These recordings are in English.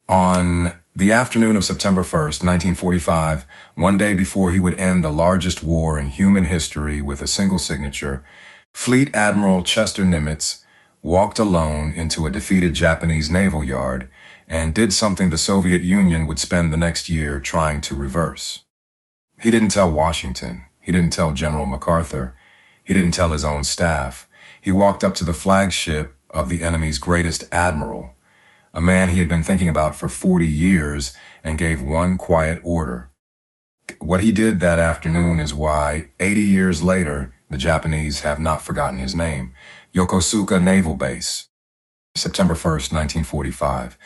On the afternoon of September 1st, 1945, one day before he would end the largest war in human history with a single signature, Fleet Admiral Chester Nimitz walked alone into a defeated Japanese naval yard and did something the Soviet Union would spend the next year trying to reverse. He didn't tell Washington. He didn't tell General MacArthur. He didn't tell his own staff. He walked up to the flagship of the enemy's greatest admiral, a man he had been thinking about for 40 years, and gave one quiet order. What he did that afternoon is why, 80 years later, the Japanese have not forgotten his name. Yokosuka Naval Base, September 1st, 1945.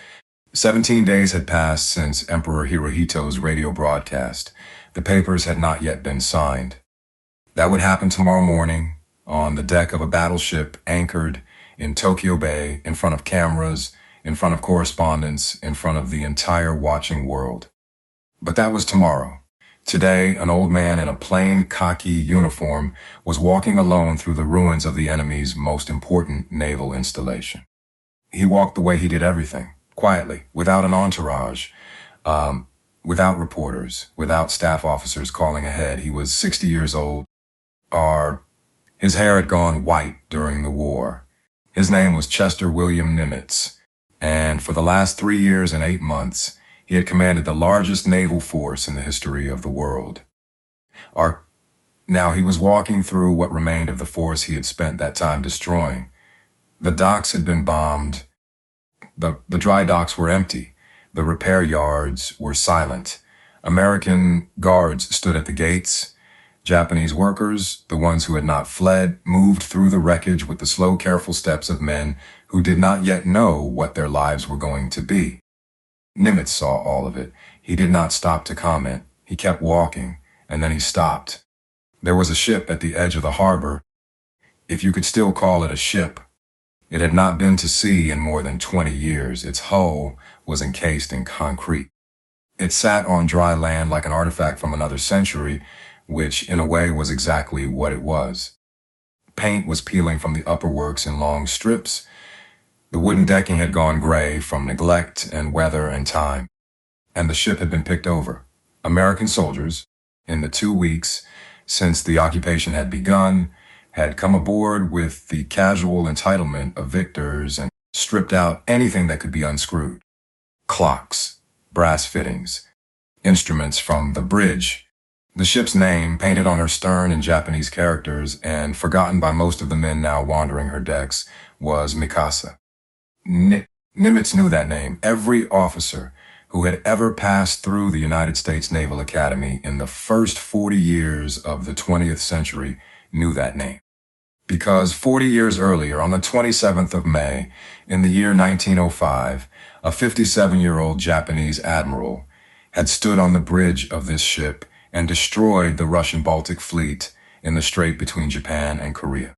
17 days had passed since Emperor Hirohito's radio broadcast. The papers had not yet been signed. That would happen tomorrow morning on the deck of a battleship anchored in Tokyo Bay, in front of cameras, in front of correspondents, in front of the entire watching world. But that was tomorrow. Today, an old man in a plain khaki uniform was walking alone through the ruins of the enemy's most important naval installation. He walked the way he did everything, quietly, without an entourage, without reporters, without staff officers calling ahead. He was 60 years old. His hair had gone white during the war. His name was Chester William Nimitz, and for the last 3 years and 8 months, he had commanded the largest naval force in the history of the world. Now he was walking through what remained of the force he had spent that time destroying. The docks had been bombed. The dry docks were empty. The repair yards were silent. American guards stood at the gates. Japanese workers, the ones who had not fled, moved through the wreckage with the slow, careful steps of men who did not yet know what their lives were going to be. Nimitz saw all of it. He did not stop to comment. He kept walking, and then he stopped. There was a ship at the edge of the harbor, if you could still call it a ship. It had not been to sea in more than 20 years. Its hull was encased in concrete. It sat on dry land like an artifact from another century, which in a way was exactly what it was. Paint was peeling from the upperworks in long strips. The wooden decking had gone gray from neglect and weather and time, and the ship had been picked over. American soldiers, in the 2 weeks since the occupation had begun, had come aboard with the casual entitlement of victors and stripped out anything that could be unscrewed. Clocks, brass fittings, instruments from the bridge. The ship's name, painted on her stern in Japanese characters and forgotten by most of the men now wandering her decks, was Mikasa. Nimitz knew that name. Every officer who had ever passed through the United States Naval Academy in the first 40 years of the 20th century knew that name. Because 40 years earlier, on the 27th of May, in the year 1905, a 57-year-old Japanese admiral had stood on the bridge of this ship and destroyed the Russian Baltic fleet in the strait between Japan and Korea.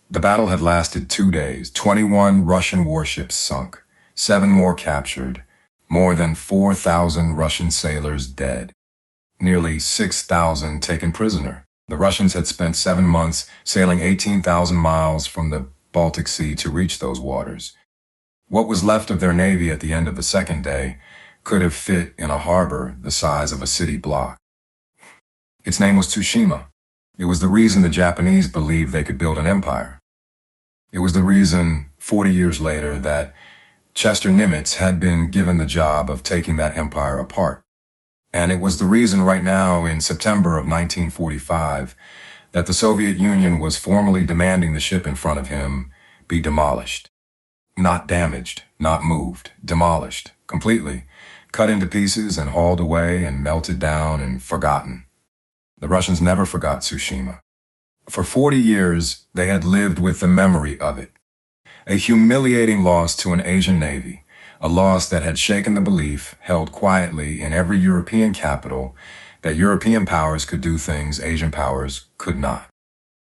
The battle had lasted 2 days, 21 Russian warships sunk, 7 more captured, more than 4,000 Russian sailors dead, nearly 6,000 taken prisoner. The Russians had spent 7 months sailing 18,000 miles from the Baltic Sea to reach those waters. What was left of their navy at the end of the second day could have fit in a harbor the size of a city block. Its name was Tsushima. It was the reason the Japanese believed they could build an empire. It was the reason, 40 years later, that Chester Nimitz had been given the job of taking that empire apart. And it was the reason right now, in September of 1945, that the Soviet Union was formally demanding the ship in front of him be demolished. Not damaged, not moved, demolished, completely, cut into pieces and hauled away and melted down and forgotten. The Russians never forgot Tsushima. For 40 years, they had lived with the memory of it. A humiliating loss to an Asian navy, a loss that had shaken the belief, held quietly in every European capital, that European powers could do things Asian powers could not.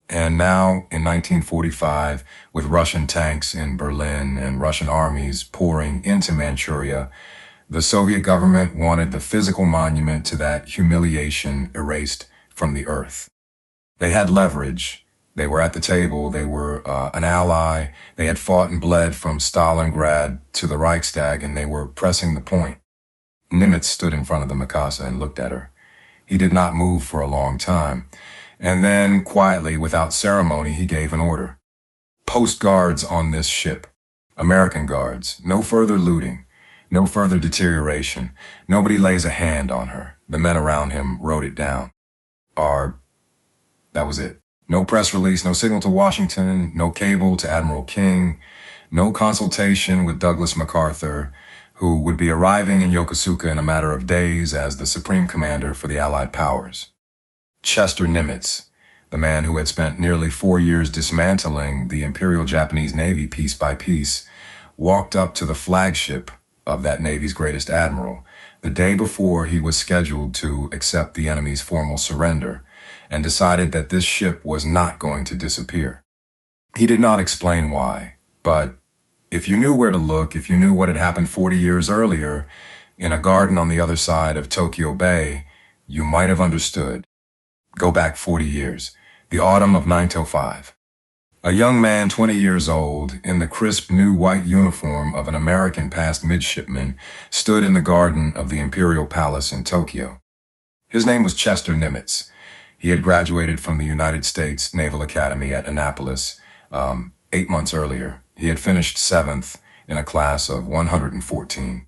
And now, in 1945, with Russian tanks in Berlin and Russian armies pouring into Manchuria, the Soviet government wanted the physical monument to that humiliation erased from the earth. They had leverage. They were at the table. They were an ally. They had fought and bled from Stalingrad to the Reichstag, and they were pressing the point. Nimitz stood in front of the Mikasa and looked at her. He did not move for a long time. And then, quietly, without ceremony, he gave an order. Post guards on this ship. American guards. No further looting. No further deterioration. Nobody lays a hand on her. The men around him wrote it down. That was it. No press release, no signal to Washington, no cable to Admiral King, no consultation with Douglas MacArthur, who would be arriving in Yokosuka in a matter of days as the supreme commander for the Allied powers. Chester Nimitz, the man who had spent nearly 4 years dismantling the Imperial Japanese Navy piece by piece, walked up to the flagship of that Navy's greatest admiral the day before he was scheduled to accept the enemy's formal surrender, and decided that this ship was not going to disappear. He did not explain why, but if you knew where to look, if you knew what had happened 40 years earlier in a garden on the other side of Tokyo Bay, you might have understood. Go back 40 years, the autumn of 1905. A young man 20 years old, in the crisp new white uniform of an American past midshipman, stood in the garden of the Imperial Palace in Tokyo. His name was Chester Nimitz. He had graduated from the United States Naval Academy at Annapolis 8 months earlier. He had finished 7th in a class of 114.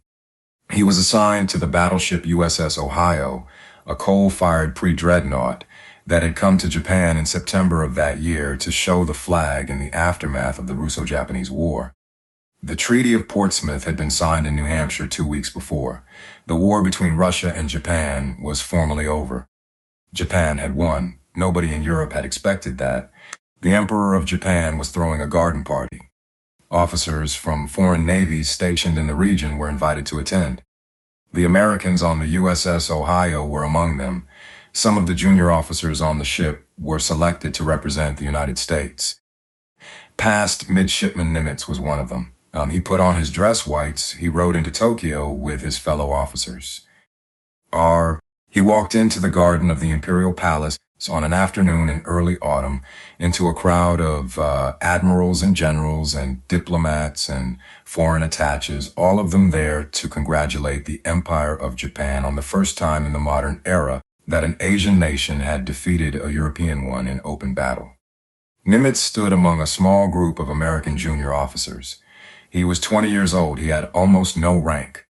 He was assigned to the battleship USS Ohio, a coal-fired pre-dreadnought that had come to Japan in September of that year to show the flag in the aftermath of the Russo-Japanese War. The Treaty of Portsmouth had been signed in New Hampshire 2 weeks before. The war between Russia and Japan was formally over. Japan had won. Nobody in Europe had expected that. The Emperor of Japan was throwing a garden party. Officers from foreign navies stationed in the region were invited to attend. The Americans on the USS Ohio were among them. Some of the junior officers on the ship were selected to represent the United States. Past Midshipman Nimitz was one of them. He put on his dress whites. He rode into Tokyo with his fellow officers. He walked into the garden of the Imperial Palace on an afternoon in early autumn, into a crowd of admirals and generals and diplomats and foreign attaches, all of them there to congratulate the Empire of Japan on the first time in the modern era that an Asian nation had defeated a European one in open battle. Nimitz stood among a small group of American junior officers. He was 20 years old. He had almost no rank.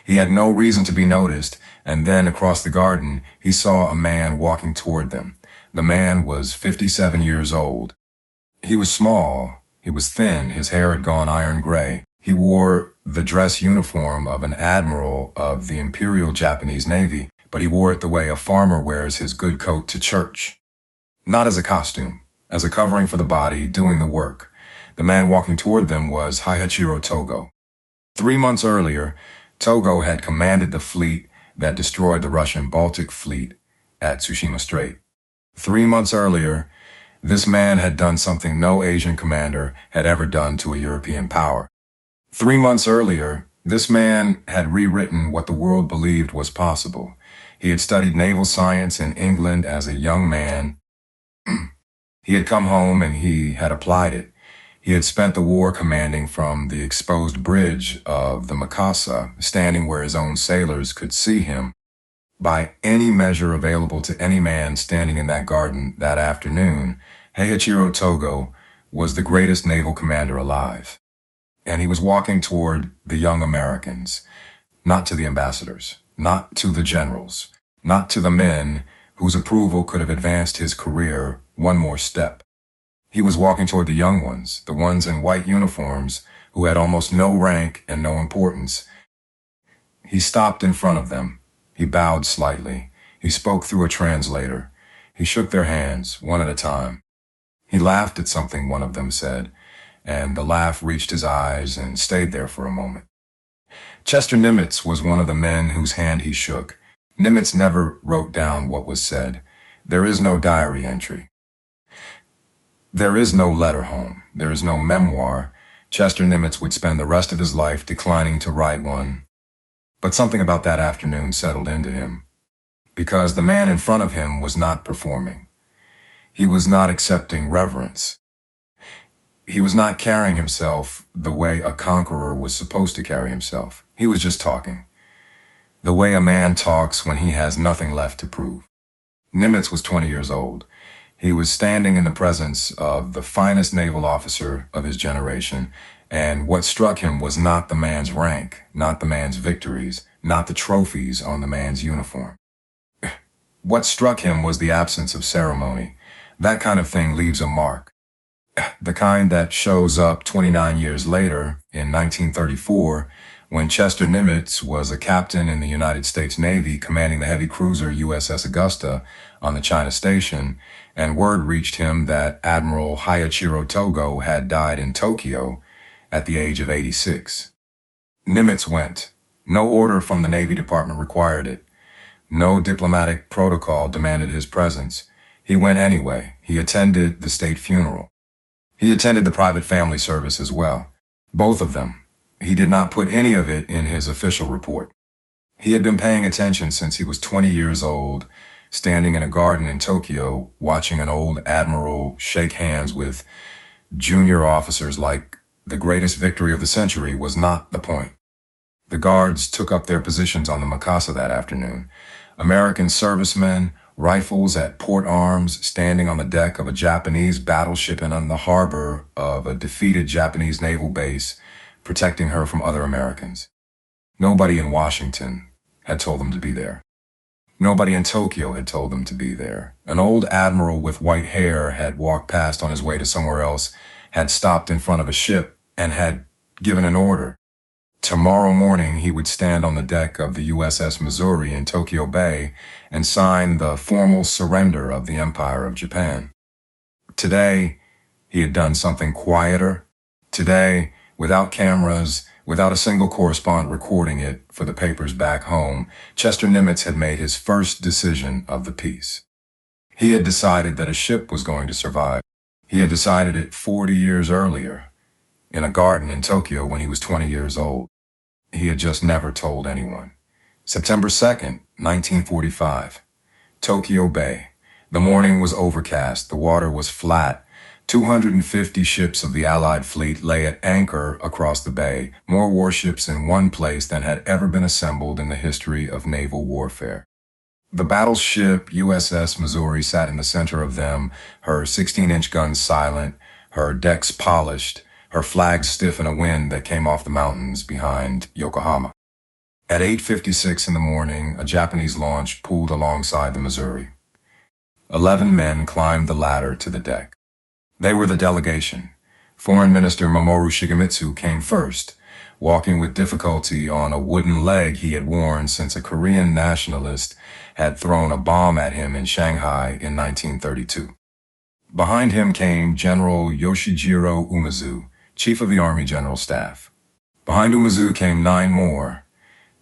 He had no reason to be noticed, and then across the garden, he saw a man walking toward them. The man was 57 years old. He was small. He was thin. His hair had gone iron gray. He wore the dress uniform of an admiral of the Imperial Japanese Navy, but he wore it the way a farmer wears his good coat to church. Not as a costume, as a covering for the body, doing the work. The man walking toward them was Admiral Tōgō. 3 months earlier, Tōgō had commanded the fleet that destroyed the Russian Baltic fleet at Tsushima Strait. 3 months earlier, this man had done something no Asian commander had ever done to a European power. 3 months earlier, this man had rewritten what the world believed was possible. He had studied naval science in England as a young man. He had come home and he had applied it. He had spent the war commanding from the exposed bridge of the Mikasa, standing where his own sailors could see him. By any measure available to any man standing in that garden that afternoon, Admiral Tōgō was the greatest naval commander alive. And he was walking toward the young Americans, not to the ambassadors, not to the generals, not to the men whose approval could have advanced his career one more step. He was walking toward the young ones, the ones in white uniforms who had almost no rank and no importance. He stopped in front of them. He bowed slightly. He spoke through a translator. He shook their hands, one at a time. He laughed at something one of them said, and the laugh reached his eyes and stayed there for a moment. Chester Nimitz was one of the men whose hand he shook. Nimitz never wrote down what was said. There is no diary entry. There is no letter home. There is no memoir. Chester Nimitz would spend the rest of his life declining to write one. But something about that afternoon settled into him, because the man in front of him was not performing. He was not accepting reverence. He was not carrying himself the way a conqueror was supposed to carry himself. He was just talking. The way a man talks when he has nothing left to prove. Nimitz was 20 years old. He was standing in the presence of the finest naval officer of his generation, and what struck him was not the man's rank, not the man's victories, not the trophies on the man's uniform. What struck him was the absence of ceremony. That kind of thing leaves a mark. The kind that shows up 29 years later, in 1934, when Chester Nimitz was a captain in the United States Navy commanding the heavy cruiser USS Augusta on the China Station, and word reached him that Admiral Tōgō had died in Tokyo at the age of 86. Nimitz went. No order from the Navy Department required it. No diplomatic protocol demanded his presence. He went anyway. He attended the state funeral. He attended the private family service as well. Both of them. He did not put any of it in his official report. He had been paying attention since he was 20 years old, standing in a garden in Tokyo, watching an old admiral shake hands with junior officers like the greatest victory of the century was not the point. The guards took up their positions on the Mikasa that afternoon. American servicemen, rifles at port arms, standing on the deck of a Japanese battleship and on the harbor of a defeated Japanese naval base, protecting her from other Americans. Nobody in Washington had told them to be there. Nobody in Tokyo had told them to be there. An old admiral with white hair had walked past on his way to somewhere else, had stopped in front of a ship, and had given an order. Tomorrow morning he would stand on the deck of the USS Missouri in Tokyo Bay and sign the formal surrender of the Empire of Japan. Today, he had done something quieter. Today, without cameras, without a single correspondent recording it for the papers back home, Chester Nimitz had made his first decision of the peace. He had decided that a ship was going to survive. He had decided it 40 years earlier, in a garden in Tokyo when he was 20 years old. He had just never told anyone. September 2nd, 1945. Tokyo Bay. The morning was overcast. The water was flat. 250 ships of the Allied fleet lay at anchor across the bay, more warships in one place than had ever been assembled in the history of naval warfare. The battleship USS Missouri sat in the center of them, her 16-inch guns silent, her decks polished, her flag stiff in a wind that came off the mountains behind Yokohama. At 8:56 in the morning, a Japanese launch pulled alongside the Missouri. 11 men climbed the ladder to the deck. They were the delegation. Foreign Minister Mamoru Shigemitsu came first, walking with difficulty on a wooden leg he had worn since a Korean nationalist had thrown a bomb at him in Shanghai in 1932. Behind him came General Yoshijiro Umezu, Chief of the Army General Staff. Behind Umezu came 9 more,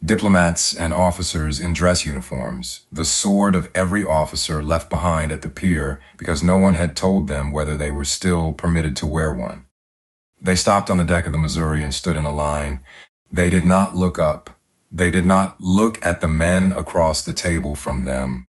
diplomats and officers in dress uniforms, the sword of every officer left behind at the pier because no one had told them whether they were still permitted to wear one. They stopped on the deck of the Missouri and stood in a line. They did not look up. They did not look at the men across the table from them.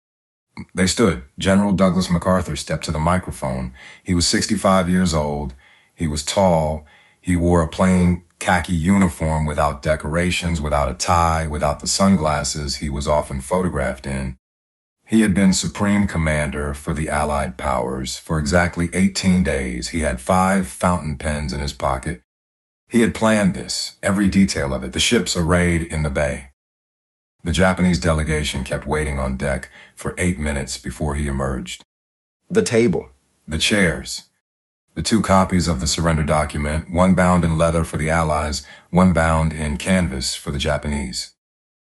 They stood. General Douglas MacArthur stepped to the microphone. He was 65 years old. He was tall. He wore a plain khaki uniform without decorations, without a tie, without the sunglasses he was often photographed in. He had been Supreme Commander for the Allied powers. For exactly 18 days, he had 5 fountain pens in his pocket. He had planned this, every detail of it, the ships arrayed in the bay. The Japanese delegation kept waiting on deck for 8 minutes before he emerged. The table, the chairs, the 2 copies of the surrender document, one bound in leather for the Allies, one bound in canvas for the Japanese.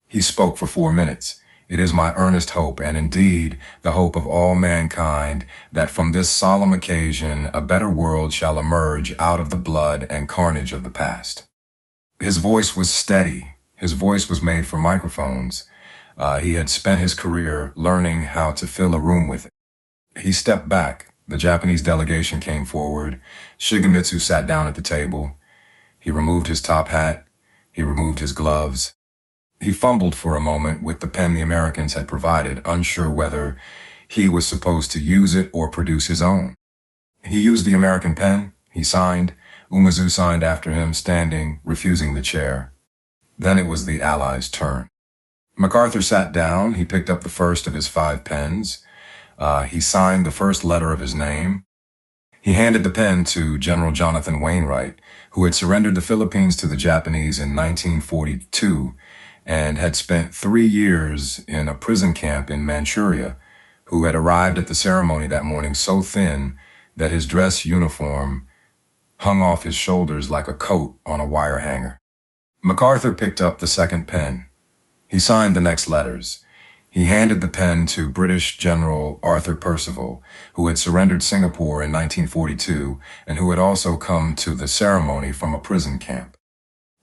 He spoke for 4 minutes. It is my earnest hope, and indeed the hope of all mankind, that from this solemn occasion a better world shall emerge out of the blood and carnage of the past. His voice was steady. His voice was made for microphones. He had spent his career learning how to fill a room with it. He stepped back. The Japanese delegation came forward. Shigemitsu sat down at the table. He removed his top hat. He removed his gloves. He fumbled for a moment with the pen the Americans had provided, unsure whether He was supposed to use it or produce his own. He used the American pen. He signed. Umezu signed after him, standing, refusing the chair. Then it was the Allies' turn. MacArthur sat down. He picked up the first of his 5 pens. He signed the first letter of his name. He handed the pen to General Jonathan Wainwright, who had surrendered the Philippines to the Japanese in 1942 and had spent 3 years in a prison camp in Manchuria, who had arrived at the ceremony that morning so thin that his dress uniform hung off his shoulders like a coat on a wire hanger. MacArthur picked up the second pen. He signed the next letters. He handed the pen to British General Arthur Percival, who had surrendered Singapore in 1942 and who had also come to the ceremony from a prison camp.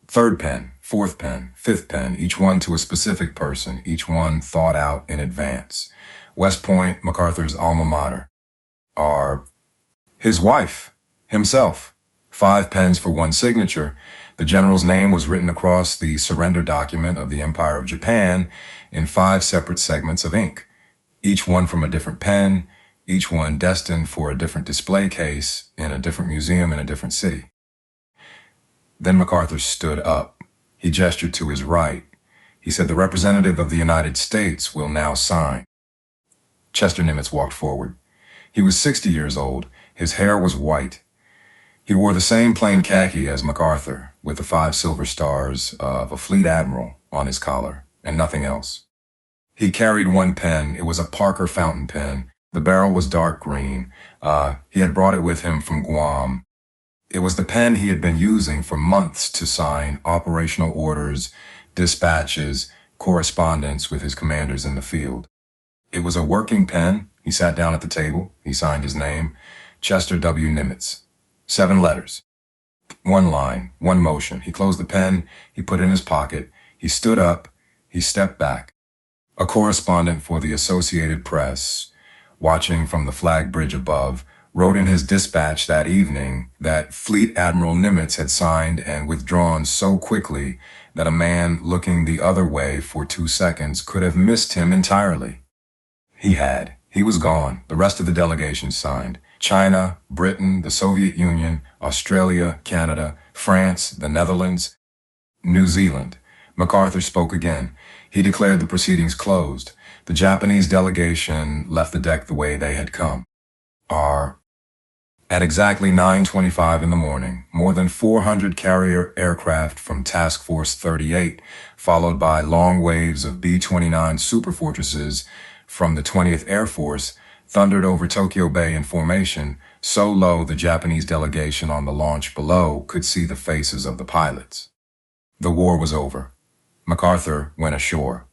Third pen, fourth pen, fifth pen, each one to a specific person, each one thought out in advance. West Point, MacArthur's alma mater. His wife, himself. 5 pens for 1 signature. The general's name was written across the surrender document of the Empire of Japan in 5 separate segments of ink, each one from a different pen, each one destined for a different display case in a different museum in a different city. Then MacArthur stood up. He gestured to his right. He said, "The representative of the United States will now sign." Chester Nimitz walked forward. He was 60 years old. His hair was white. He wore the same plain khaki as MacArthur, with the 5 silver stars of a fleet admiral on his collar, and nothing else. He carried 1 pen. It was a Parker fountain pen. The barrel was dark green. He had brought it with him from Guam. It was the pen he had been using for months to sign operational orders, dispatches, correspondence with his commanders in the field. It was a working pen. He sat down at the table. He signed his name, Chester W. Nimitz. 7 letters. 1 line, 1 motion. He closed the pen. He put it in his pocket. He stood up. He stepped back. A correspondent for the Associated Press, watching from the flag bridge above, wrote in his dispatch that evening that Fleet Admiral Nimitz had signed and withdrawn so quickly that a man looking the other way for 2 seconds could have missed him entirely. He was gone. The rest of the delegation signed. China, Britain, the Soviet Union, Australia, Canada, France, the Netherlands, New Zealand. MacArthur spoke again. He declared the proceedings closed. The Japanese delegation left the deck the way they had come. At exactly 9:25 in the morning, more than 400 carrier aircraft from Task Force 38, followed by long waves of B-29 superfortresses from the 20th Air Force, thundered over Tokyo Bay in formation, so low the Japanese delegation on the launch below could see the faces of the pilots. The war was over. MacArthur went ashore.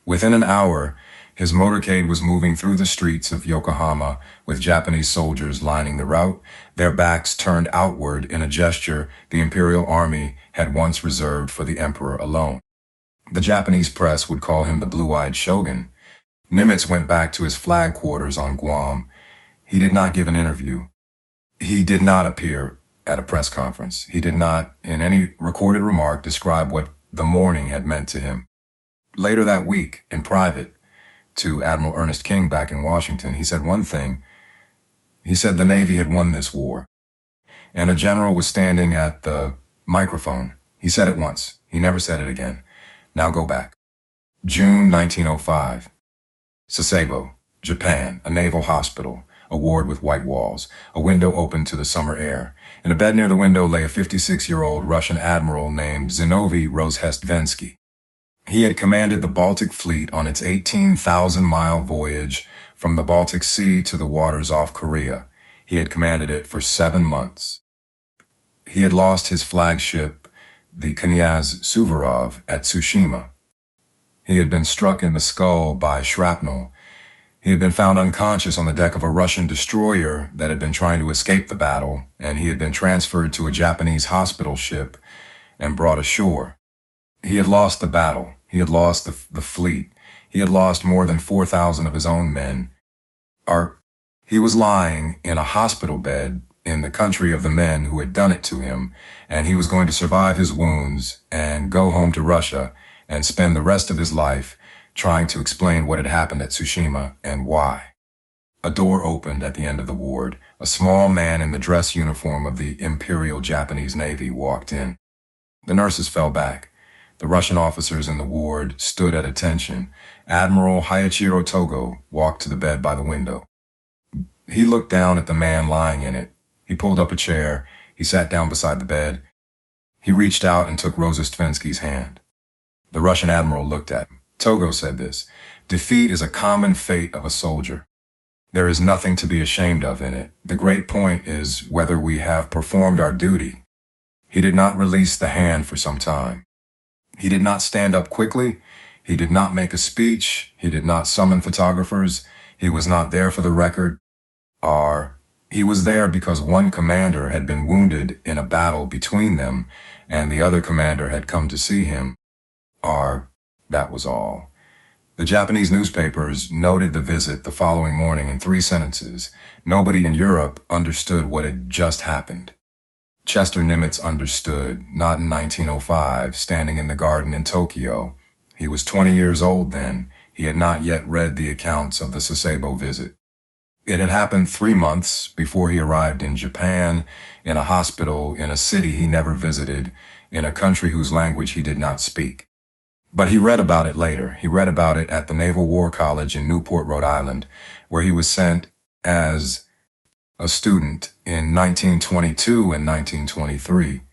Within an hour, his motorcade was moving through the streets of Yokohama with Japanese soldiers lining the route, their backs turned outward in a gesture the Imperial Army had once reserved for the Emperor alone. The Japanese press would call him the blue-eyed shogun. Nimitz went back to his flag quarters on Guam. He did not give an interview. He did not appear at a press conference. He did not, in any recorded remark, describe what the morning had meant to him. Later that week, in private, to Admiral Ernest King back in Washington, he said one thing. He said the Navy had won this war. And a general was standing at the microphone. He said it once. He never said it again. Now go back. June 1905. Sasebo, Japan, a naval hospital, a ward with white walls, a window open to the summer air. In a bed near the window lay a 56-year-old Russian admiral named Zinovy Rozhestvensky. He had commanded the Baltic Fleet on its 18,000-mile voyage from the Baltic Sea to the waters off Korea. He had commanded it for 7 months. He had lost his flagship, the Knyaz Suvorov, at Tsushima. He had been struck in the skull by shrapnel. He had been found unconscious on the deck of a Russian destroyer that had been trying to escape the battle, and he had been transferred to a Japanese hospital ship and brought ashore. He had lost the battle. He had lost the fleet. He had lost more than 4,000 of his own men. He was lying in a hospital bed in the country of the men who had done it to him, and he was going to survive his wounds and go home to Russia and spend the rest of his life trying to explain what had happened at Tsushima and why. A door opened at the end of the ward. A small man in the dress uniform of the Imperial Japanese Navy walked in. The nurses fell back. The Russian officers in the ward stood at attention. Admiral Tōgō walked to the bed by the window. He looked down at the man lying in it. He pulled up a chair. He sat down beside the bed. He reached out and took Rozestvenski's hand. The Russian admiral looked at him. Tōgō said this: "Defeat is a common fate of a soldier. There is nothing to be ashamed of in it. The great point is whether we have performed our duty." He did not release the hand for some time. He did not stand up quickly. He did not make a speech. He did not summon photographers. He was not there for the record. He was there because one commander had been wounded in a battle between them, and the other commander had come to see him. That was all. The Japanese newspapers noted the visit the following morning in 3 sentences. Nobody in Europe understood what had just happened. Chester Nimitz understood, not in 1905, standing in the garden in Tokyo. He was 20 years old then. He had not yet read the accounts of the Sasebo visit. It had happened 3 months before he arrived in Japan, in a hospital, in a city he never visited, in a country whose language he did not speak. But he read about it later. He read about it at the Naval War College in Newport, Rhode Island, where he was sent as a student in 1922 and 1923,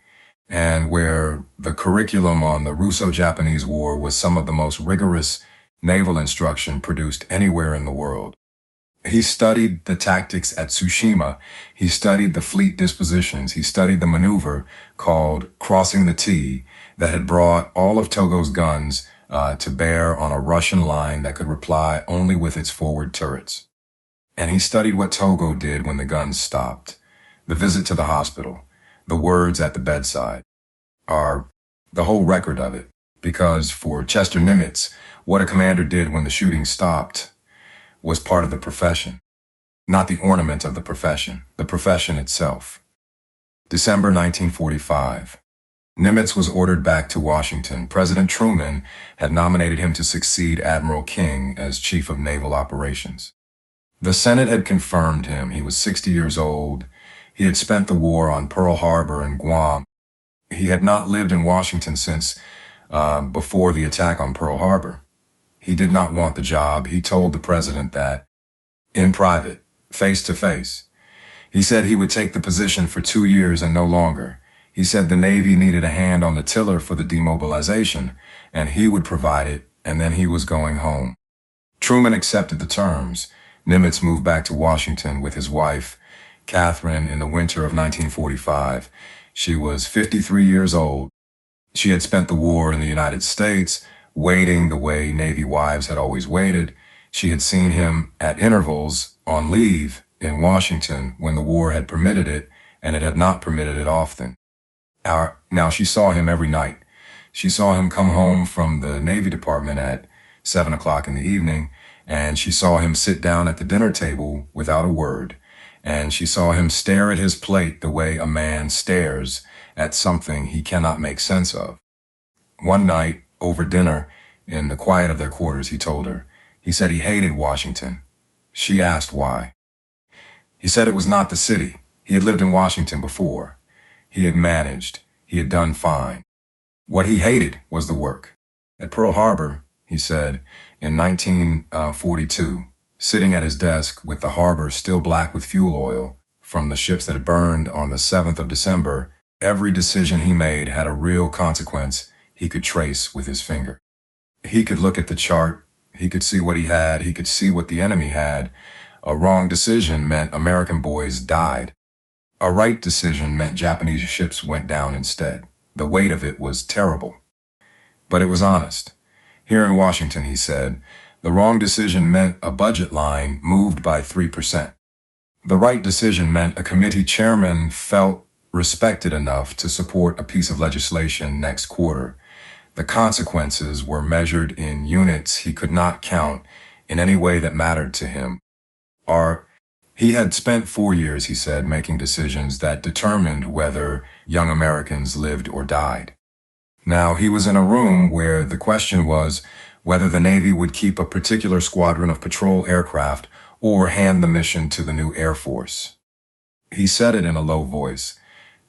and where the curriculum on the Russo-Japanese War was some of the most rigorous naval instruction produced anywhere in the world. He studied the tactics at Tsushima. He studied the fleet dispositions. He studied the maneuver called Crossing the T that had brought all of Tōgō's guns to bear on a Russian line that could reply only with its forward turrets. And he studied what Tōgō did when the guns stopped. The visit to the hospital, the words at the bedside, the whole record of it. Because for Chester Nimitz, what a commander did when the shooting stopped was part of the profession, not the ornament of the profession itself. December 1945. Nimitz was ordered back to Washington. President Truman had nominated him to succeed Admiral King as Chief of Naval Operations. The Senate had confirmed him. He was 60 years old. He had spent the war on Pearl Harbor and Guam. He had not lived in Washington since before the attack on Pearl Harbor. He did not want the job. He told the president that, in private, face to face. He said he would take the position for 2 years and no longer. He said the Navy needed a hand on the tiller for the demobilization, and he would provide it, and then he was going home. Truman accepted the terms. Nimitz moved back to Washington with his wife, Catherine, in the winter of 1945. She was 53 years old. She had spent the war in the United States, waiting the way Navy wives had always waited. She had seen him at intervals on leave in Washington when the war had permitted it, and it had not permitted it often. Now she saw him every night. She saw him come home from the Navy Department at 7 o'clock in the evening, and she saw him sit down at the dinner table without a word, and she saw him stare at his plate the way a man stares at something he cannot make sense of. One night, over dinner, in the quiet of their quarters, he told her. He said he hated Washington. She asked why. He said it was not the city. He had lived in Washington before. He had managed. He had done fine. What he hated was the work. At Pearl Harbor, he said, in 1942, sitting at his desk with the harbor still black with fuel oil from the ships that had burned on the 7th of December, every decision he made had a real consequence he could trace with his finger. He could look at the chart. He could see what he had. He could see what the enemy had. A wrong decision meant American boys died. A right decision meant Japanese ships went down instead. The weight of it was terrible. But it was honest. Here in Washington, he said, the wrong decision meant a budget line moved by 3%. The right decision meant a committee chairman felt respected enough to support a piece of legislation next quarter. The consequences were measured in units he could not count in any way that mattered to him. He had spent 4 years, he said, making decisions that determined whether young Americans lived or died. Now, he was in a room where the question was whether the Navy would keep a particular squadron of patrol aircraft or hand the mission to the new Air Force. He said it in a low voice.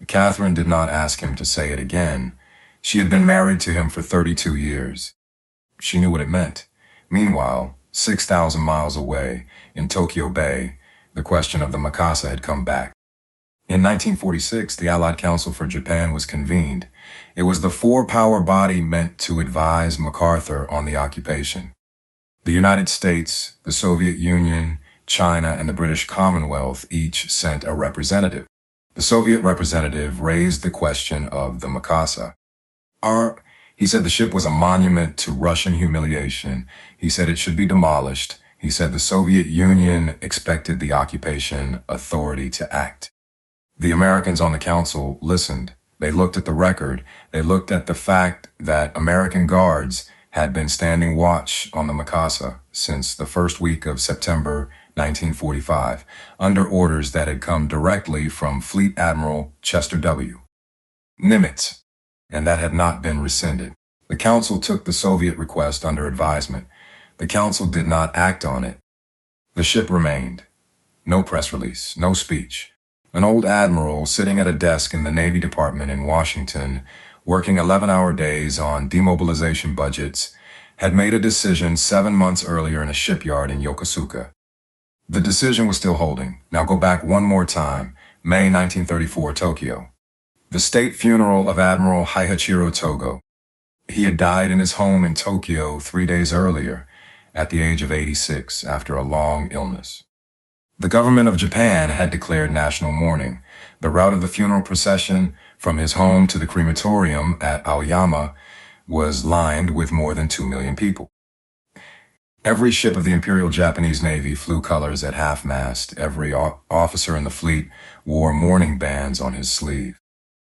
Catherine did not ask him to say it again. She had been married to him for 32 years. She knew what it meant. Meanwhile, 6,000 miles away, in Tokyo Bay, the question of the Mikasa had come back. In 1946, the Allied Council for Japan was convened. It was the four-power body meant to advise MacArthur on the occupation. The United States, the Soviet Union, China, and the British Commonwealth each sent a representative. The Soviet representative raised the question of the Mikasa. He said the ship was a monument to Russian humiliation. He said it should be demolished. He said the Soviet Union expected the occupation authority to act. The Americans on the council listened. They looked at the record. They looked at the fact that American guards had been standing watch on the Mikasa since the first week of September 1945, under orders that had come directly from Fleet Admiral Chester W. Nimitz, and that had not been rescinded. The council took the Soviet request under advisement. The council did not act on it. The ship remained. No press release, no speech. An old admiral sitting at a desk in the Navy Department in Washington, working 11-hour days on demobilization budgets, had made a decision 7 months earlier in a shipyard in Yokosuka. The decision was still holding. Now go back one more time, May 1934, Tokyo. The state funeral of Admiral Tōgō. He had died in his home in Tokyo 3 days earlier, at the age of 86, after a long illness. The government of Japan had declared national mourning. The route of the funeral procession from his home to the crematorium at Aoyama was lined with more than 2 million people. Every ship of the Imperial Japanese Navy flew colors at half-mast. Every officer in the fleet wore mourning bands on his sleeve.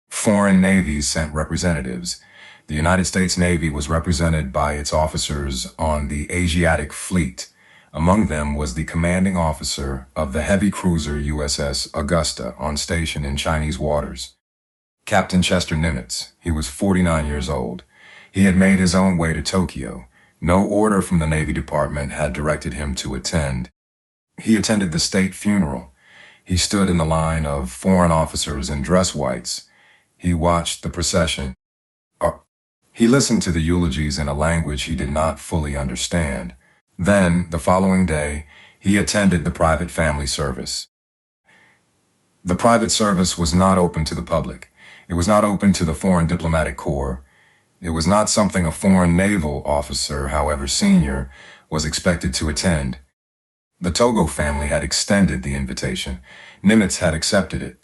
Foreign navies sent representatives. The United States Navy was represented by its officers on the Asiatic Fleet. Among them was the commanding officer of the heavy cruiser USS Augusta on station in Chinese waters. Captain Chester Nimitz. He was 49 years old. He had made his own way to Tokyo. No order from the Navy Department had directed him to attend. He attended the state funeral. He stood in the line of foreign officers in dress whites. He watched the procession. He listened to the eulogies in a language he did not fully understand. Then, the following day, he attended the private family service. The private service was not open to the public. It was not open to the Foreign Diplomatic Corps. It was not something a foreign naval officer, however senior, was expected to attend. The Tōgō family had extended the invitation. Nimitz had accepted it.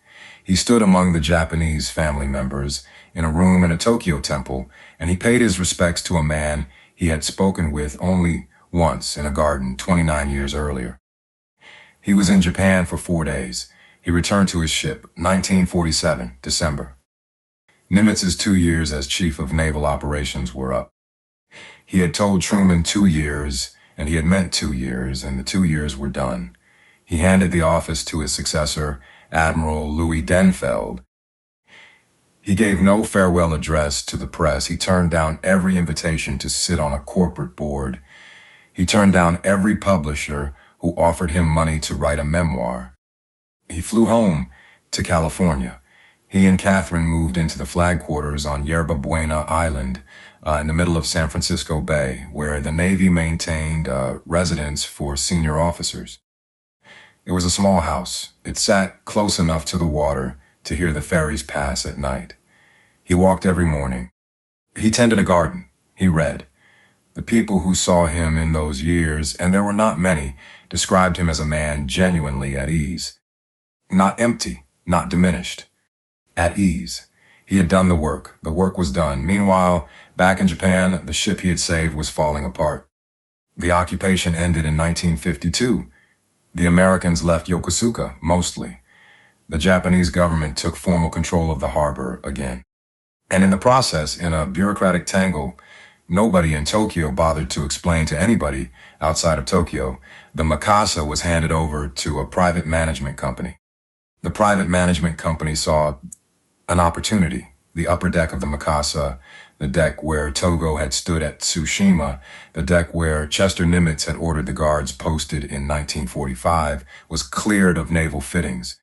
He stood among the Japanese family members in a room in a Tokyo temple, and he paid his respects to a man he had spoken with only once in a garden 29 years earlier. He was in Japan for 4 days. He returned to his ship, 1947, December. Nimitz's 2 years as Chief of Naval Operations were up. He had told Truman 2 years, and he had meant 2 years, and the 2 years were done. He handed the office to his successor, Admiral Louis Denfeld. He gave no farewell address to the press. He turned down every invitation to sit on a corporate board. He turned down every publisher who offered him money to write a memoir. He flew home to California. He and Catherine moved into the flag quarters on Yerba Buena Island in the middle of San Francisco Bay, where the Navy maintained residence for senior officers. It was a small house. It sat close enough to the water to hear the ferries pass at night. He walked every morning. He tended a garden. He read. The people who saw him in those years, and there were not many, described him as a man genuinely at ease. Not empty, not diminished. At ease. He had done the work. The work was done. Meanwhile, back in Japan, the ship he had saved was falling apart. The occupation ended in 1952. The Americans left Yokosuka, mostly. The Japanese government took formal control of the harbor again. And in the process, in a bureaucratic tangle, nobody in Tokyo bothered to explain to anybody outside of Tokyo. The Mikasa was handed over to a private management company. The private management company saw an opportunity. The upper deck of the Mikasa, the deck where Tōgō had stood at Tsushima, the deck where Chester Nimitz had ordered the guards posted in 1945, was cleared of naval fittings.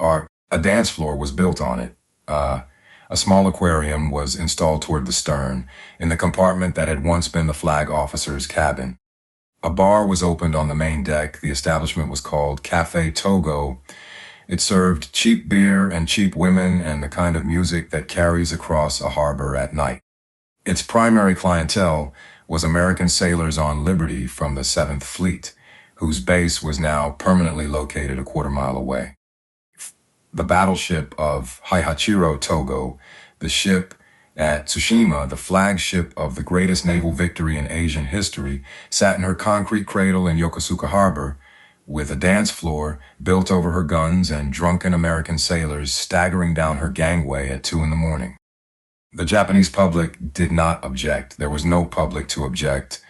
A dance floor was built on it. A small aquarium was installed toward the stern, in the compartment that had once been the flag officer's cabin. A bar was opened on the main deck. The establishment was called Café Tōgō. It served cheap beer and cheap women and the kind of music that carries across a harbor at night. Its primary clientele was American sailors on liberty from the 7th Fleet, whose base was now permanently located a quarter-mile away. The battleship of Haihachiro Tōgō, the ship at Tsushima, the flagship of the greatest naval victory in Asian history, sat in her concrete cradle in Yokosuka harbor, with a dance floor built over her guns and drunken American sailors staggering down her gangway at 2 a.m. The Japanese public did not object. There was no public to object.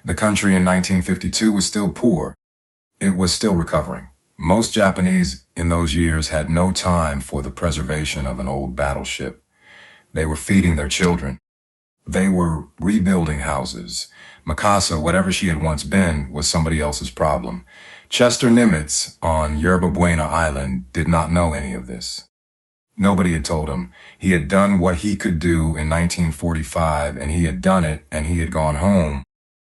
The country in 1952 was still poor. It was still recovering. Most Japanese in those years had no time for the preservation of an old battleship. They were feeding their children. They were rebuilding houses. Mikasa, whatever she had once been, was somebody else's problem. Chester Nimitz on Yerba Buena Island did not know any of this. Nobody had told him. He had done what he could do in 1945, and he had done it, and he had gone home.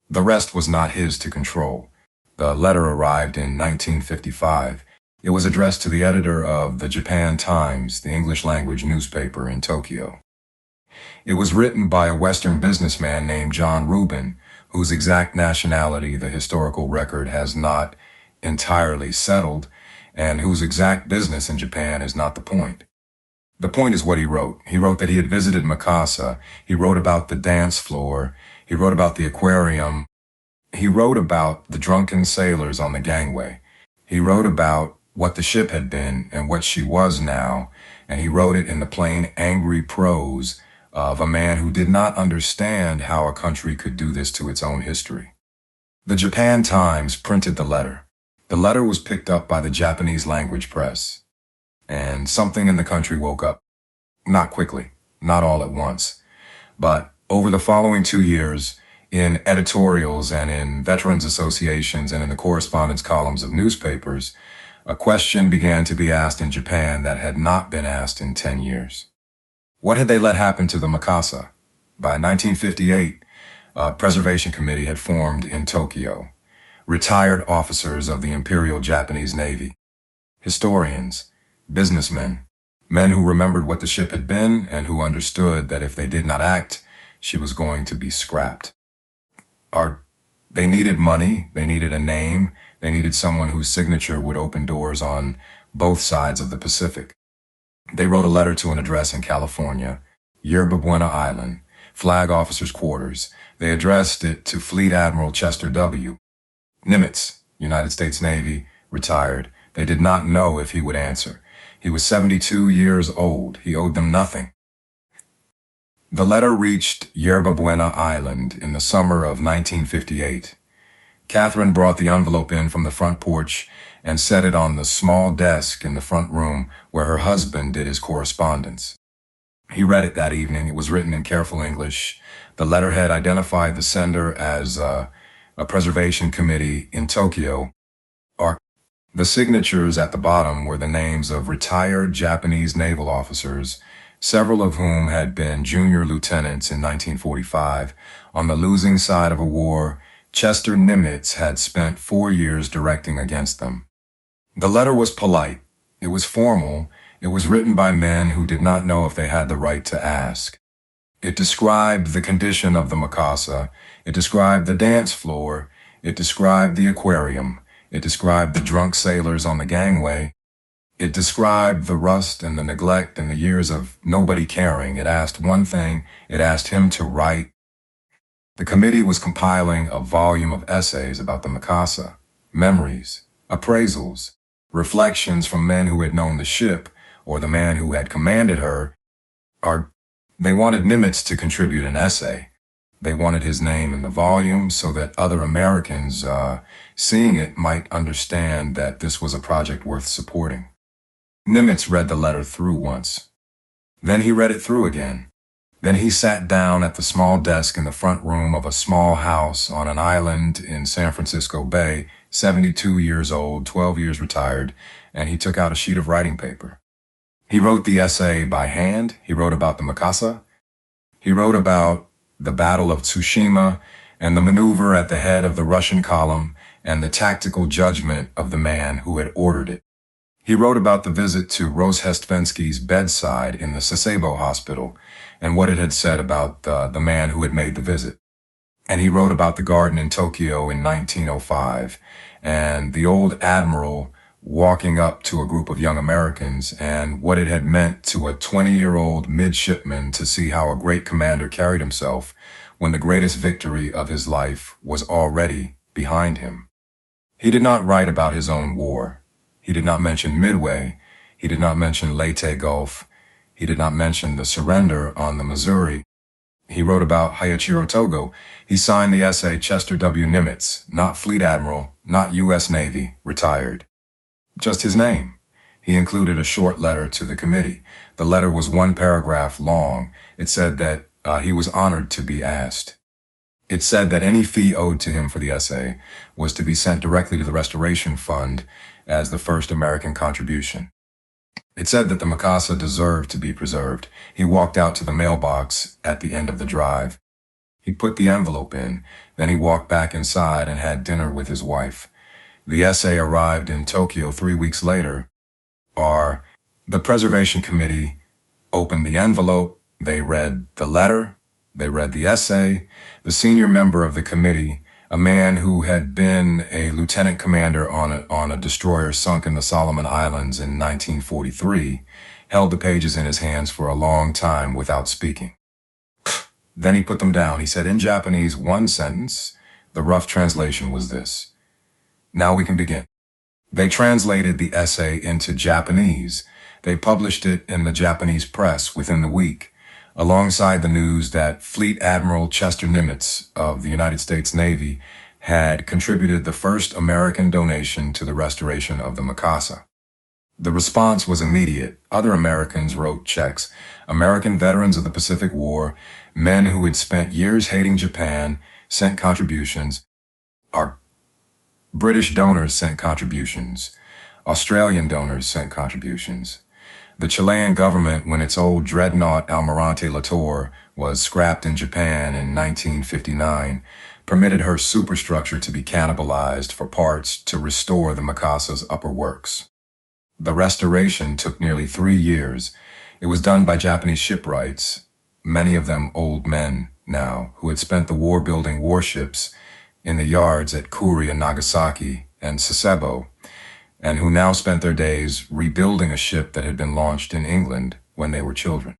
The rest was not his to control. The letter arrived in 1955. It was addressed to the editor of the Japan Times, the English-language newspaper in Tokyo. It was written by a Western businessman named John Rubin, whose exact nationality the historical record has not entirely settled, and whose exact business in Japan is not the point. The point is what he wrote. He wrote that he had visited Mikasa. He wrote about the dance floor. He wrote about the aquarium. He wrote about the drunken sailors on the gangway. He wrote about what the ship had been and what she was now, and he wrote it in the plain, angry prose of a man who did not understand how a country could do this to its own history. The Japan Times printed the letter. The letter was picked up by the Japanese language press, and something in the country woke up. Not quickly, not all at once, but over the following 2 years, in editorials and in veterans associations and in the correspondence columns of newspapers, a question began to be asked in Japan that had not been asked in 10 years. What had they let happen to the Mikasa? By 1958, a preservation committee had formed in Tokyo. Retired officers of the Imperial Japanese Navy, historians, businessmen, men who remembered what the ship had been and who understood that if they did not act, she was going to be scrapped. They needed money, they needed a name, they needed someone whose signature would open doors on both sides of the Pacific. They wrote a letter to an address in California, Yerba Buena Island, Flag Officers' Quarters. They addressed it to Fleet Admiral Chester W. Nimitz, United States Navy, retired. They did not know if he would answer. He was 72 years old. He owed them nothing. The letter reached Yerba Buena Island in the summer of 1958. Catherine brought the envelope in from the front porch and set it on the small desk in the front room where her husband did his correspondence. He read it that evening. It was written in careful English. The letterhead identified the sender as a preservation committee in Tokyo. The signatures at the bottom were the names of retired Japanese naval officers, several of whom had been junior lieutenants in 1945. On the losing side of a war, Chester Nimitz had spent 4 years directing against them. The letter was polite. It was formal. It was written by men who did not know if they had the right to ask. It described the condition of the Mikasa. It described the dance floor. It described the aquarium. It described the drunk sailors on the gangway. It described the rust and the neglect and the years of nobody caring. It asked one thing. It asked him to write. The committee was compiling a volume of essays about the Mikasa, memories, appraisals, reflections from men who had known the ship or the man who had commanded her. They wanted Nimitz to contribute an essay. They wanted his name in the volume so that other Americans, seeing it, might understand that this was a project worth supporting. Nimitz read the letter through once. Then he read it through again. Then he sat down at the small desk in the front room of a small house on an island in San Francisco Bay, 72 years old, 12 years retired, and he took out a sheet of writing paper. He wrote the essay by hand. He wrote about the Mikasa. He wrote about the Battle of Tsushima and the maneuver at the head of the Russian column and the tactical judgment of the man who had ordered it. He wrote about the visit to Rozhestvensky's bedside in the Sasebo hospital and what it had said about the man who had made the visit. And he wrote about the garden in Tokyo in 1905 and the old admiral walking up to a group of young Americans and what it had meant to a 20-year-old midshipman to see how a great commander carried himself when the greatest victory of his life was already behind him. He did not write about his own war. He did not mention Midway. He did not mention Leyte Gulf. He did not mention the surrender on the Missouri. He wrote about Heiichiro Tōgō. He signed the essay Chester W. Nimitz, not Fleet Admiral, not U.S. Navy, retired. Just his name. He included a short letter to the committee. The letter was 1 paragraph long. It said that he was honored to be asked. It said that any fee owed to him for the essay was to be sent directly to the Restoration Fund as the first American contribution. It said that the Mikasa deserved to be preserved. He walked out to the mailbox at the end of the drive. He put the envelope in, then he walked back inside and had dinner with his wife. The essay arrived in Tokyo 3 weeks later. The Preservation Committee opened the envelope, they read the letter, they read the essay. The senior member of the committee, a man who had been a lieutenant commander on a destroyer sunk in the Solomon Islands in 1943, held the pages in his hands for a long time without speaking. Then he put them down. He said in Japanese 1 sentence. The rough translation was this: "Now we can begin." They translated the essay into Japanese. They published it in the Japanese press within the week, alongside the news that Fleet Admiral Chester Nimitz of the United States Navy had contributed the first American donation to the restoration of the Mikasa. The response was immediate. Other Americans wrote checks. American veterans of the Pacific War, men who had spent years hating Japan, sent contributions. Our British donors sent contributions. Australian donors sent contributions. The Chilean government, when its old dreadnought Almirante Latour was scrapped in Japan in 1959, permitted her superstructure to be cannibalized for parts to restore the Mikasa's upper works. The restoration took nearly 3 years. It was done by Japanese shipwrights, many of them old men now, who had spent the war building warships in the yards at Kuri and Nagasaki and Sasebo, and who now spent their days rebuilding a ship that had been launched in England when they were children.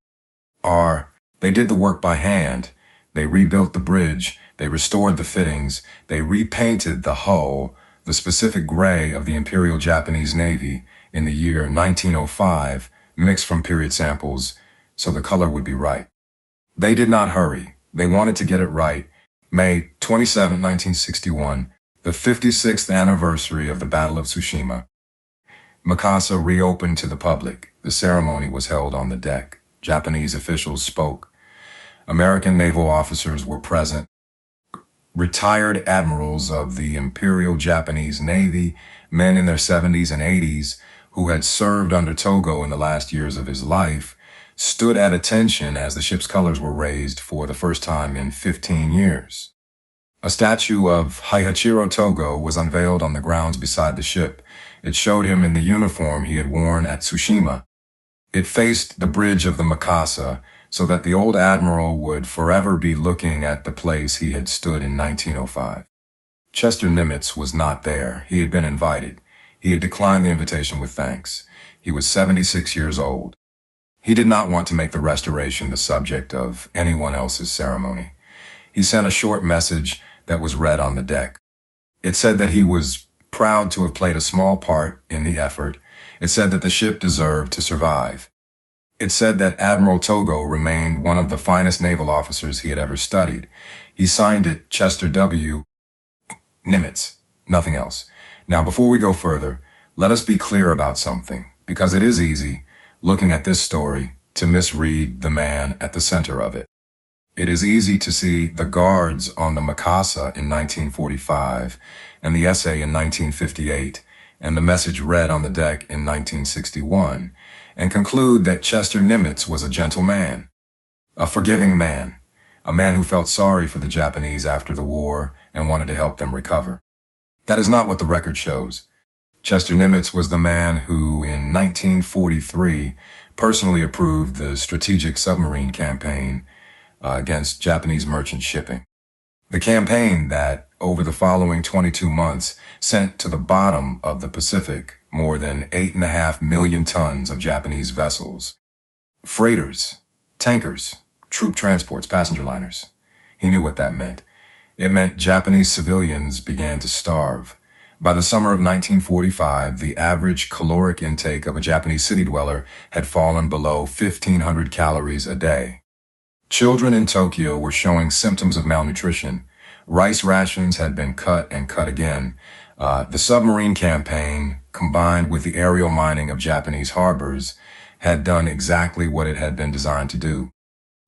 They did the work by hand. They rebuilt the bridge, they restored the fittings, they repainted the hull, the specific gray of the Imperial Japanese Navy in the year 1905, mixed from period samples, so the color would be right. They did not hurry. They wanted to get it right. May 27, 1961, the 56th anniversary of the Battle of Tsushima. Mikasa reopened to the public. The ceremony was held on the deck. Japanese officials spoke. American naval officers were present. Retired admirals of the Imperial Japanese Navy, men in their 70s and 80s, who had served under Tōgō in the last years of his life, stood at attention as the ship's colors were raised for the first time in 15 years. A statue of Heiichiro Tōgō was unveiled on the grounds beside the ship. It showed him in the uniform he had worn at Tsushima. It faced the bridge of the Mikasa, so that the old admiral would forever be looking at the place he had stood in 1905. Chester Nimitz was not there. He had been invited. He had declined the invitation with thanks. He was 76 years old. He did not want to make the restoration the subject of anyone else's ceremony. He sent a short message that was read on the deck. It said that he was proud to have played a small part in the effort. It said that the ship deserved to survive. It said that Admiral Tōgō remained one of the finest naval officers he had ever studied. He signed it Chester W. Nimitz, nothing else. Now, before we go further, let us be clear about something, because it is easy, looking at this story, to misread the man at the center of it. It is easy to see the guards on the Mikasa in 1945 and the essay in 1958 and the message read on the deck in 1961 and conclude that Chester Nimitz was a gentle man, a forgiving man, a man who felt sorry for the Japanese after the war and wanted to help them recover. That is not what the record shows. Chester Nimitz was the man who, in 1943, personally approved the strategic submarine campaign against Japanese merchant shipping. The campaign that, over the following 22 months, sent to the bottom of the Pacific more than 8.5 million tons of Japanese vessels, freighters, tankers, troop transports, passenger liners. He knew what that meant. It meant Japanese civilians began to starve. By the summer of 1945, the average caloric intake of a Japanese city dweller had fallen below 1,500 calories a day. Children in Tokyo were showing symptoms of malnutrition. Rice rations had been cut and cut again. The submarine campaign, combined with the aerial mining of Japanese harbors, had done exactly what it had been designed to do.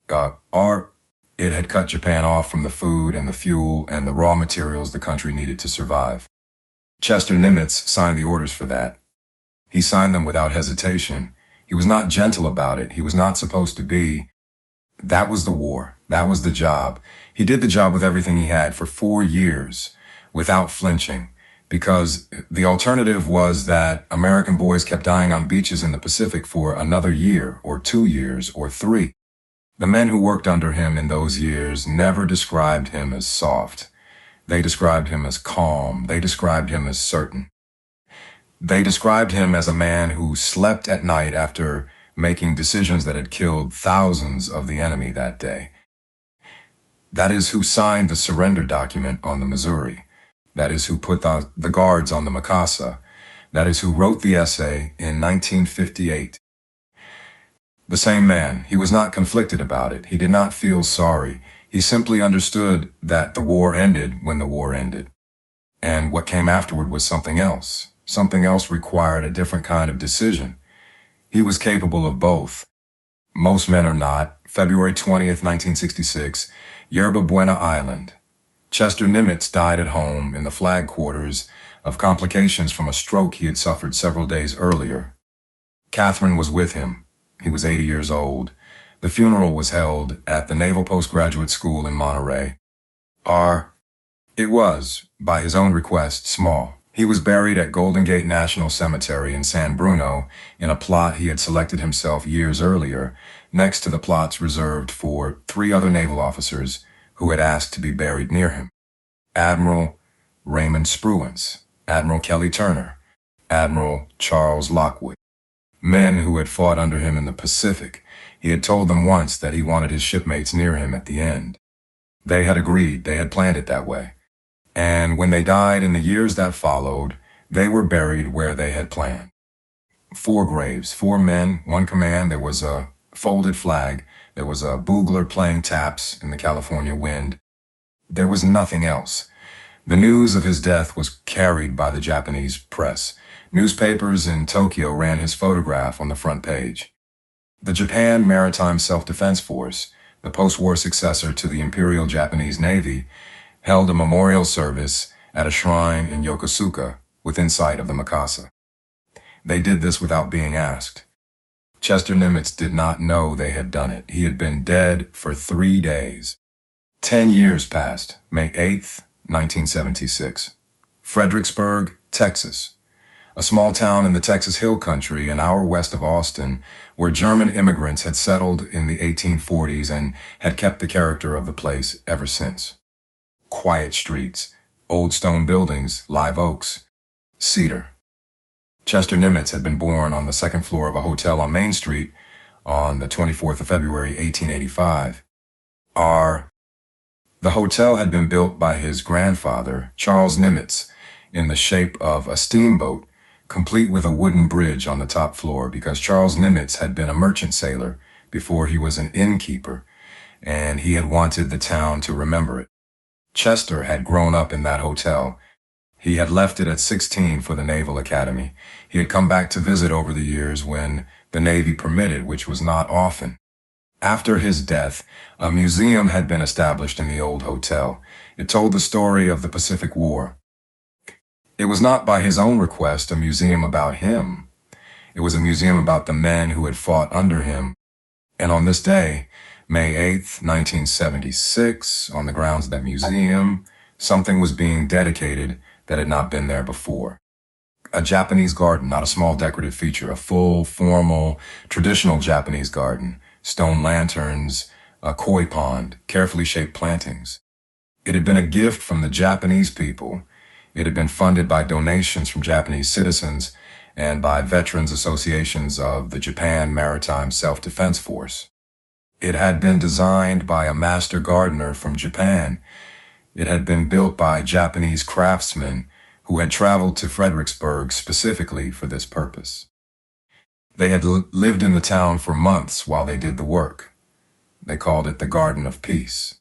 It had cut Japan off from the food and the fuel and the raw materials the country needed to survive. Chester Nimitz signed the orders for that. He signed them without hesitation. He was not gentle about it. He was not supposed to be. That was the war. That was the job. He did the job with everything he had for 4 years, without flinching, because the alternative was that American boys kept dying on beaches in the Pacific for another year, or 2 years, or 3. The men who worked under him in those years never described him as soft. They described him as calm. They described him as certain. They described him as a man who slept at night after making decisions that had killed thousands of the enemy that day. That is who signed the surrender document on the Missouri. That is who put the guards on the Mikasa. That is who wrote the essay in 1958. The same man. He was not conflicted about it. He did not feel sorry. He simply understood that the war ended when the war ended. And what came afterward was something else. Something else required a different kind of decision. He was capable of both. Most men are not. February 20th, 1966, Yerba Buena Island. Chester Nimitz died at home in the flag quarters of complications from a stroke he had suffered several days earlier. Catherine was with him. He was 80 years old. The funeral was held at the Naval Postgraduate School in Monterey. It was, by his own request, small. He was buried at Golden Gate National Cemetery in San Bruno in a plot he had selected himself years earlier, next to the plots reserved for 3 other naval officers who had asked to be buried near him: Admiral Raymond Spruance, Admiral Kelly Turner, Admiral Charles Lockwood. Men who had fought under him in the Pacific. He had told them once that he wanted his shipmates near him at the end. They had agreed. They had planned it that way. And when they died in the years that followed, they were buried where they had planned. 4 graves, 4 men, 1 command. There was a folded flag. There was a boogler playing taps in the California wind. There was nothing else. The news of his death was carried by the Japanese press. Newspapers in Tokyo ran his photograph on the front page. The Japan Maritime Self-Defense Force, the post-war successor to the Imperial Japanese Navy, held a memorial service at a shrine in Yokosuka within sight of the Mikasa. They did this without being asked. Chester Nimitz did not know they had done it. He had been dead for 3 days. 10 years passed. May 8th, 1976. Fredericksburg, Texas. A small town in the Texas Hill Country an hour west of Austin, where German immigrants had settled in the 1840s and had kept the character of the place ever since. Quiet streets, old stone buildings, live oaks, cedar. Chester Nimitz had been born on the 2nd floor of a hotel on Main Street on the 24th of February, 1885. The hotel had been built by his grandfather, Charles Nimitz, in the shape of a steamboat, complete with a wooden bridge on the top floor, because Charles Nimitz had been a merchant sailor before he was an innkeeper, and he had wanted the town to remember it. Chester had grown up in that hotel. He had left it at 16 for the Naval Academy. He had come back to visit over the years when the Navy permitted, which was not often. After his death, a museum had been established in the old hotel. It told the story of the Pacific War. It was not by his own request a museum about him. It was a museum about the men who had fought under him. And on this day, May 8th, 1976, on the grounds of that museum, something was being dedicated that had not been there before. A Japanese garden, not a small decorative feature, a full, formal, traditional Japanese garden, stone lanterns, a koi pond, carefully shaped plantings. It had been a gift from the Japanese people. It had been funded by donations from Japanese citizens and by veterans associations of the Japan Maritime Self-Defense Force. It had been designed by a master gardener from Japan. It had been built by Japanese craftsmen who had traveled to Fredericksburg specifically for this purpose. They had lived in the town for months while they did the work. They called it the Garden of Peace.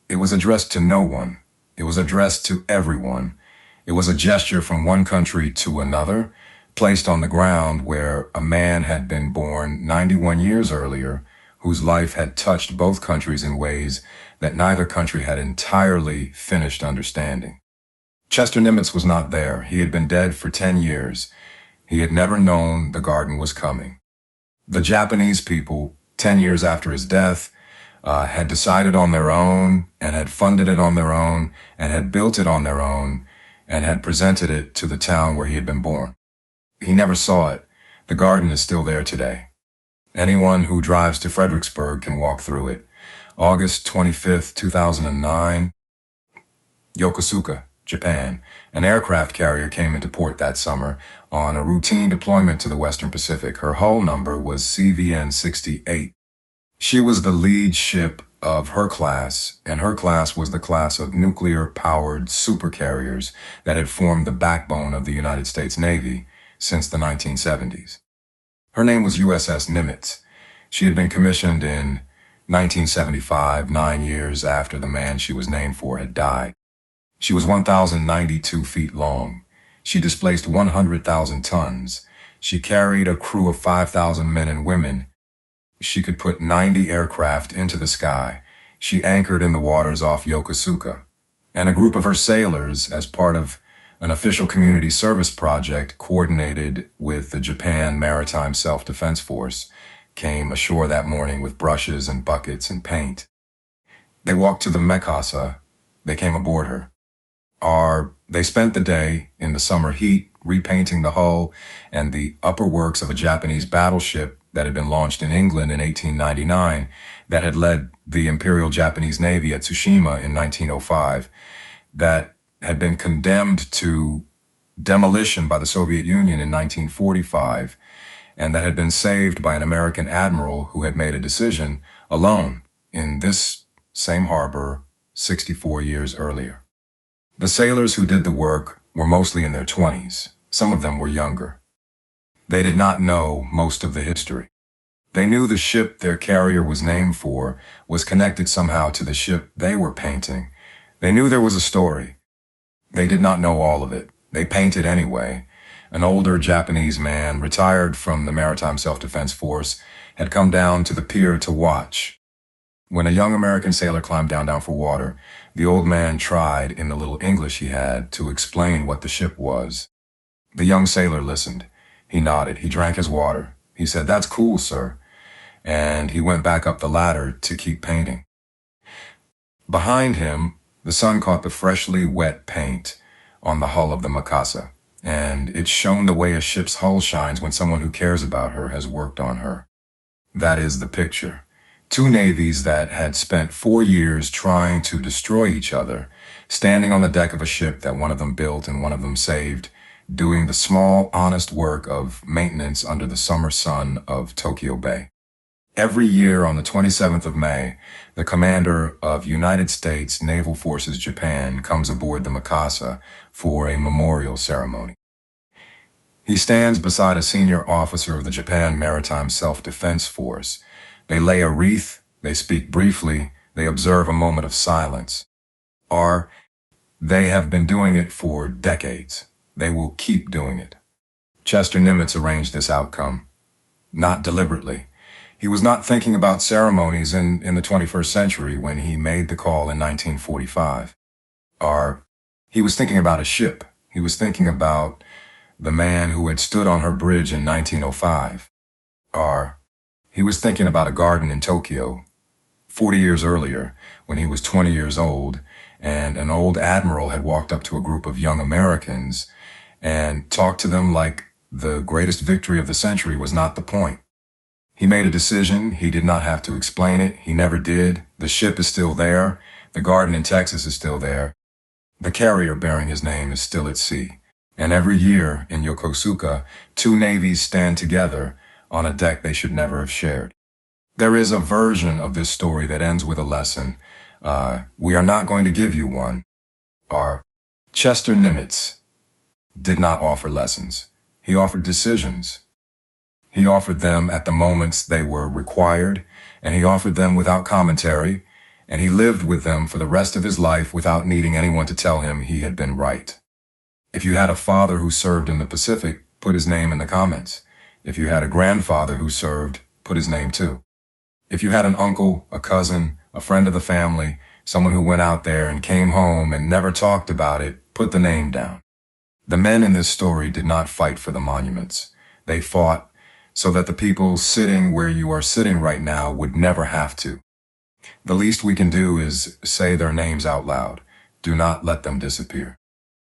It was addressed to no one. It was addressed to everyone. It was a gesture from one country to another, placed on the ground where a man had been born 91 years earlier, whose life had touched both countries in ways that neither country had entirely finished understanding. Chester Nimitz was not there. He had been dead for 10 years. He had never known the garden was coming. The Japanese people, 10 years after his death, had decided on their own and had funded it on their own and had built it on their own and had presented it to the town where he had been born. He never saw it. The garden is still there today. Anyone who drives to Fredericksburg can walk through it. August 25th, 2009, Yokosuka, Japan. An aircraft carrier came into port that summer on a routine deployment to the Western Pacific. Her hull number was CVN 68. She was the lead ship of her class, and her class was the class of nuclear-powered supercarriers that had formed the backbone of the United States Navy since the 1970s. Her name was USS Nimitz. She had been commissioned in 1975, 9 years after the man she was named for had died. She was 1,092 feet long. She displaced 100,000 tons. She carried a crew of 5,000 men and women. She could put 90 aircraft into the sky. She anchored in the waters off Yokosuka. And a group of her sailors, as part of an official community service project coordinated with the Japan Maritime Self-Defense Force, came ashore that morning with brushes and buckets and paint. They walked to the Mikasa. They came aboard her. They spent the day in the summer heat repainting the hull and the upper works of a Japanese battleship that had been launched in England in 1899 that had led the Imperial Japanese Navy at Tsushima in 1905, that had been condemned to demolition by the Soviet Union in 1945, and that had been saved by an American admiral who had made a decision alone in this same harbor 64 years earlier. The sailors who did the work were mostly in their 20s. Some of them were younger. They did not know most of the history. They knew the ship their carrier was named for was connected somehow to the ship they were painting. They knew there was a story. They did not know all of it. They painted anyway. An older Japanese man, retired from the Maritime Self-Defense Force, had come down to the pier to watch. When a young American sailor climbed down for water, the old man tried, in the little English he had, to explain what the ship was. The young sailor listened. He nodded. He drank his water. He said, "That's cool, sir." And he went back up the ladder to keep painting. Behind him, the sun caught the freshly wet paint on the hull of the Mikasa, and it shone the way a ship's hull shines when someone who cares about her has worked on her. That is the picture. Two navies that had spent 4 years trying to destroy each other, standing on the deck of a ship that one of them built and one of them saved, doing the small, honest work of maintenance under the summer sun of Tokyo Bay. Every year on the 27th of May, the commander of United States Naval Forces Japan comes aboard the Mikasa for a memorial ceremony. He stands beside a senior officer of the Japan Maritime Self-Defense Force. They lay a wreath, they speak briefly, they observe a moment of silence. They have been doing it for decades. They will keep doing it. Chester Nimitz arranged this outcome. Not deliberately. He was not thinking about ceremonies in the 21st century when he made the call in 1945. He was thinking about a ship. He was thinking about the man who had stood on her bridge in 1905. He was thinking about a garden in Tokyo 40 years earlier when he was 20 years old, and an old admiral had walked up to a group of young Americans and talked to them like the greatest victory of the century was not the point. He made a decision. He did not have to explain it. He never did. The ship is still there. The garden in Texas is still there. The carrier bearing his name is still at sea. And every year in Yokosuka, two navies stand together on a deck they should never have shared. There is a version of this story that ends with a lesson. We are not going to give you one. Chester Nimitz did not offer lessons. He offered decisions. He offered them at the moments they were required, and he offered them without commentary, and he lived with them for the rest of his life without needing anyone to tell him he had been right. If you had a father who served in the Pacific, put his name in the comments. If you had a grandfather who served, put his name too. If you had an uncle, a cousin, a friend of the family, someone who went out there and came home and never talked about it, put the name down. The men in this story did not fight for the monuments. They fought so that the people sitting where you are sitting right now would never have to. The least we can do is say their names out loud. Do not let them disappear.